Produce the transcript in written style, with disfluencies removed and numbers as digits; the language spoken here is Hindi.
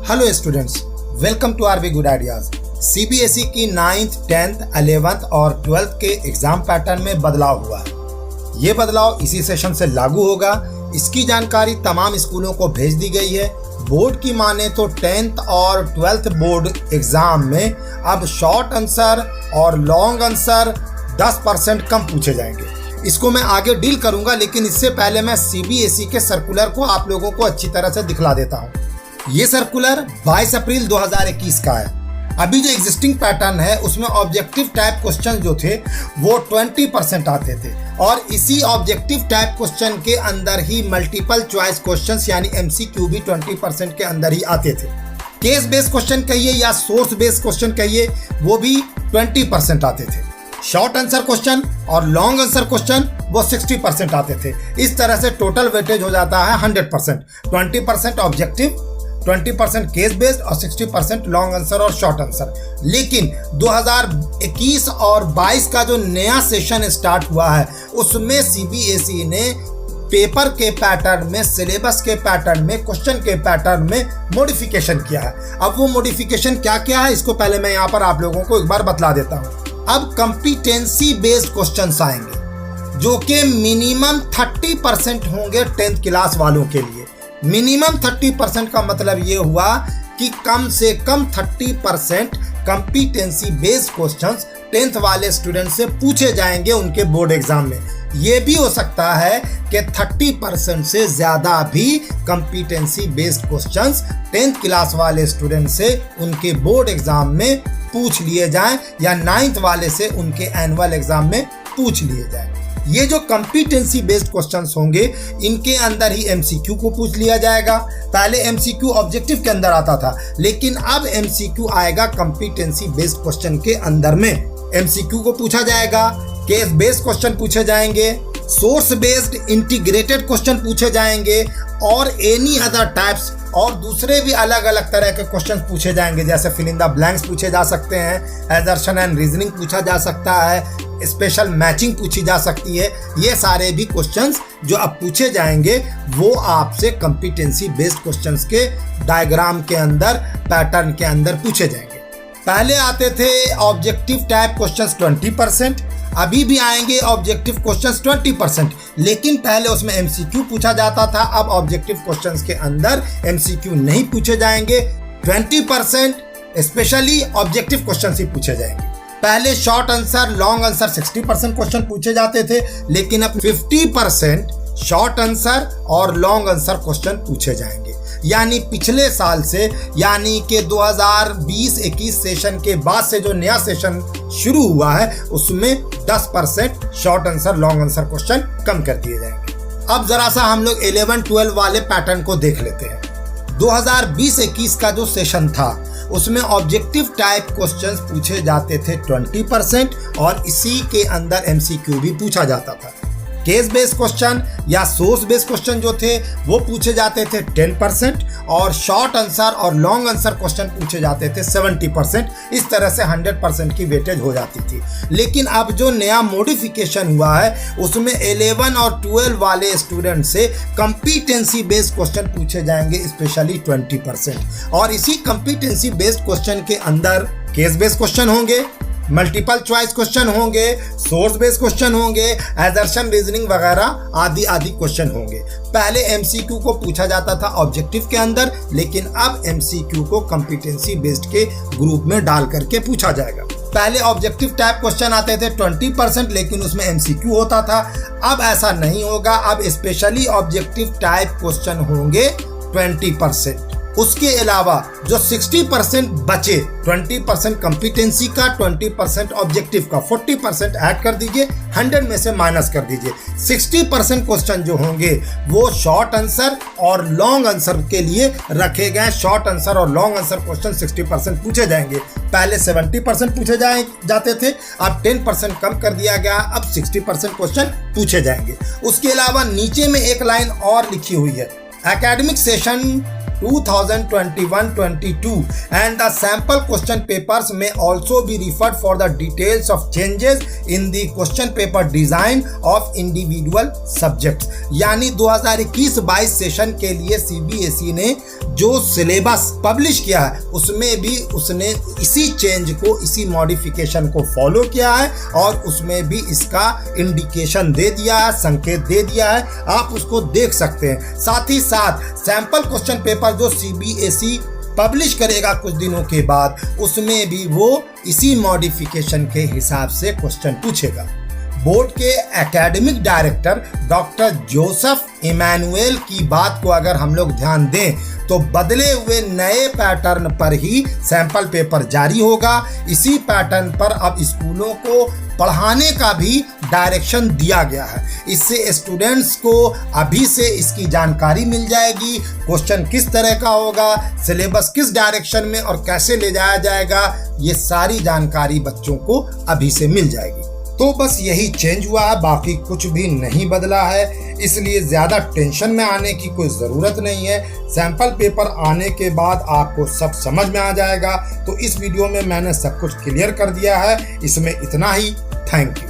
Hello students, welcome to RB good ideas. CBSE की 9th, 10th, 11th और 12th के एग्जाम पैटर्न में बदलाव हुआ है। ये बदलाव इसी सेशन से लागू होगा। इसकी जानकारी तमाम स्कूलों को भेज दी गई है। बोर्ड की माने तो 10th और 12th बोर्ड एग्जाम में अब शॉर्ट आंसर और लॉन्ग आंसर 10% कम पूछे जाएंगे। इसको मैं आगे डील करूंगा, लेकिन इससे पहले मैं सीबीएसई के सर्कुलर को आप लोगों को अच्छी तरह से दिखला देता हूं। ये सर्कुलर 22 अप्रैल 2021 का है। अभी जो एग्जिस्टिंग पैटर्न है उसमें ऑब्जेक्टिव टाइप क्वेश्चन जो थे वो 20% आते थे और इसी ऑब्जेक्टिव टाइप क्वेश्चन के अंदर ही मल्टीपल चॉइस क्वेश्चंस यानी एमसीक्यू भी 20% के अंदर ही आते थे। केस बेस्ड क्वेश्चन कहिए या सोर्स बेस्ड क्वेश्चन कहिए, वो भी 20% आते थे। शॉर्ट आंसर क्वेश्चन और लॉन्ग आंसर क्वेश्चन वो 60% आते थे। इस तरह से टोटल वेटेज हो जाता है 100%। 20% ऑब्जेक्टिव, 20% केस बेस्ड और 60% लॉन्ग आंसर और शॉर्ट आंसर। लेकिन 2021 और 22 का जो नया सेशन स्टार्ट हुआ है उसमें सीबीएसई ने पेपर के पैटर्न में, सिलेबस के पैटर्न में, क्वेश्चन के पैटर्न में मॉडिफिकेशन किया है। अब वो मॉडिफिकेशन क्या क्या है इसको पहले मैं यहाँ पर आप लोगों को एक बार बतला देता हूँ। अब कंपिटेंसी बेस्ड क्वेश्चंस आएंगे जो कि मिनिमम 30% होंगे 10th क्लास वालों के लिए। मिनिमम 30% का मतलब ये हुआ कि कम से कम 30% कंपिटेंसी बेस्ड क्वेश्चंस 10th वाले स्टूडेंट से पूछे जाएंगे उनके बोर्ड एग्जाम में। ये भी हो सकता है कि 30% से ज़्यादा भी competency based questions 10th class वाले स्टूडेंट से उनके बोर्ड एग्जाम में पूछ लिए जाएं या 9th वाले से उनके एनुअल एग्जाम में पूछ लिए जाएं। ये जो कंपिटेंसी बेस्ड क्वेश्चंस होंगे इनके अंदर ही एमसीक्यू को पूछ लिया जाएगा। पहले एमसीक्यू ऑब्जेक्टिव के अंदर आता था, लेकिन अब एमसीक्यू आएगा कंपिटेंसी बेस्ड क्वेश्चन के अंदर में। एमसीक्यू को पूछा जाएगा, केस बेस्ड क्वेश्चन पूछे जाएंगे, सोर्स बेस्ड इंटीग्रेटेड क्वेश्चन पूछे जाएंगे और एनी अदर टाइप्स और दूसरे भी अलग अलग तरह के क्वेश्चन पूछे जाएंगे। जैसे फिल इन द ब्लैंक्स पूछे जा सकते हैं, असर्शन एंड रीजनिंग पूछा जा सकता है, स्पेशल मैचिंग पूछी जा सकती है। ये सारे भी क्वेश्चंस जो अब पूछे जाएंगे वो आपसे कंपिटेंसी बेस्ड क्वेश्चंस के डायग्राम के अंदर, पैटर्न के अंदर पूछे जाएंगे। पहले आते थे ऑब्जेक्टिव टाइप क्वेश्चंस 20%, अभी भी आएंगे ऑब्जेक्टिव क्वेश्चंस 20%, लेकिन पहले उसमें एमसीक्यू पूछा जाता था। अब ऑब्जेक्टिव क्वेश्चंस के अंदर एमसीक्यू नहीं पूछे जाएंगे। 20% स्पेशली ऑब्जेक्टिव क्वेश्चंस ही पूछे जाएंगे। पहले short answer, long answer 60% question पूछे जाते थे, लेकिन अब 50% शॉर्ट आंसर और लॉन्ग आंसर क्वेश्चन पूछे जाएंगे। यानी पिछले साल से, यानी कि 2020-21 सेशन के बाद से जो नया सेशन शुरू हुआ है उसमें 10% short answer, long answer question कम कर दिए जाएंगे। अब जरा सा हम लोग 11-12 वाले पैटर्न को देख लेते हैं। 2020-21 का जो सेशन था उसमें ऑब्जेक्टिव टाइप क्वेश्चंस पूछे जाते थे 20% और इसी के अंदर एमसीक्यू भी पूछा जाता था। केस बेस्ड क्वेश्चन या सोर्स बेस्ड क्वेश्चन जो थे वो पूछे जाते थे 10% और शॉर्ट आंसर और लॉन्ग आंसर क्वेश्चन पूछे जाते थे 70%। इस तरह से 100% की वेटेज हो जाती थी। लेकिन अब जो नया मॉडिफिकेशन हुआ है उसमें 11 और 12 वाले स्टूडेंट से कंपिटेंसी बेस्ड क्वेश्चन पूछे जाएंगे स्पेशली 20%। और इसी कंपिटेंसी बेस्ड क्वेश्चन के अंदर केस बेस्ड क्वेश्चन होंगे, मल्टीपल चॉइस क्वेश्चन होंगे, सोर्स बेस्ड क्वेश्चन होंगे, असर्शन, रीजनिंग वगैरह आदि आदि क्वेश्चन होंगे। पहले एमसीक्यू को पूछा जाता था ऑब्जेक्टिव के अंदर, लेकिन अब एमसीक्यू को कंपिटेंसी बेस्ड के ग्रुप में डाल करके पूछा जाएगा। पहले ऑब्जेक्टिव टाइप क्वेश्चन आते थे 20%, लेकिन उसमें एमसीक्यू होता था। अब ऐसा नहीं होगा, अब स्पेशली ऑब्जेक्टिव टाइप क्वेश्चन होंगे 20%। उसके अलावा जो 60% बचे, 20% कंपिटेंसी का, 20% ऑब्जेक्टिव का, 40% ऐड कर दीजिए, 100 में से माइनस कर दीजिए। 60% क्वेश्चन जो होंगे वो शॉर्ट आंसर और लॉन्ग आंसर के लिए रखे गए। शॉर्ट आंसर और लॉन्ग आंसर क्वेश्चन 60% पूछे जाएंगे। पहले 70% पूछे जाते थे, अब 10% कम कर दिया गया, अब 60% क्वेश्चन पूछे जाएंगे। उसके अलावा नीचे में एक लाइन और लिखी हुई है, academic session 2021-22 and the sample question papers may also be referred for the details of changes in the question paper design of individual subjects। यानी 2021-22 सेशन के लिए सीबीएसई ने जो सिलेबस पब्लिश किया है उसमें भी उसने इसी चेंज को, इसी मॉडिफिकेशन को फॉलो किया है और उसमें भी इसका इंडिकेशन दे दिया है, संकेत दे दिया है, आप उसको देख सकते हैं। साथ ही साथ सैंपल क्वेश्चन पेपर जो सीबीएसई पब्लिश करेगा कुछ दिनों के बाद, उसमें भी वो इसी मॉडिफिकेशन के हिसाब से क्वेश्चन पूछेगा। बोर्ड के academic director doctor Joseph Emmanuel की बात को अगर हम लोग ध्यान दें तो बदले हुए नए पैटर्न पर ही सैंपल पेपर जारी होगा। इसी पैटर्न पर अब स्कूलों को पढ़ाने का भी डायरेक्शन दिया गया है। इससे स्टूडेंट्स को अभी से इसकी जानकारी मिल जाएगी, क्वेश्चन किस तरह का होगा, सिलेबस किस डायरेक्शन में और कैसे ले जाया जाएगा, ये सारी जानकारी बच्चों को अभी से मिल जाएगी। तो बस यही चेंज हुआ है, बाकी कुछ भी नहीं बदला है, इसलिए ज़्यादा टेंशन में आने की कोई ज़रूरत नहीं है। सैंपल पेपर आने के बाद आपको सब समझ में आ जाएगा। तो इस वीडियो में मैंने सब कुछ क्लियर कर दिया है, इसमें इतना ही। Thank you.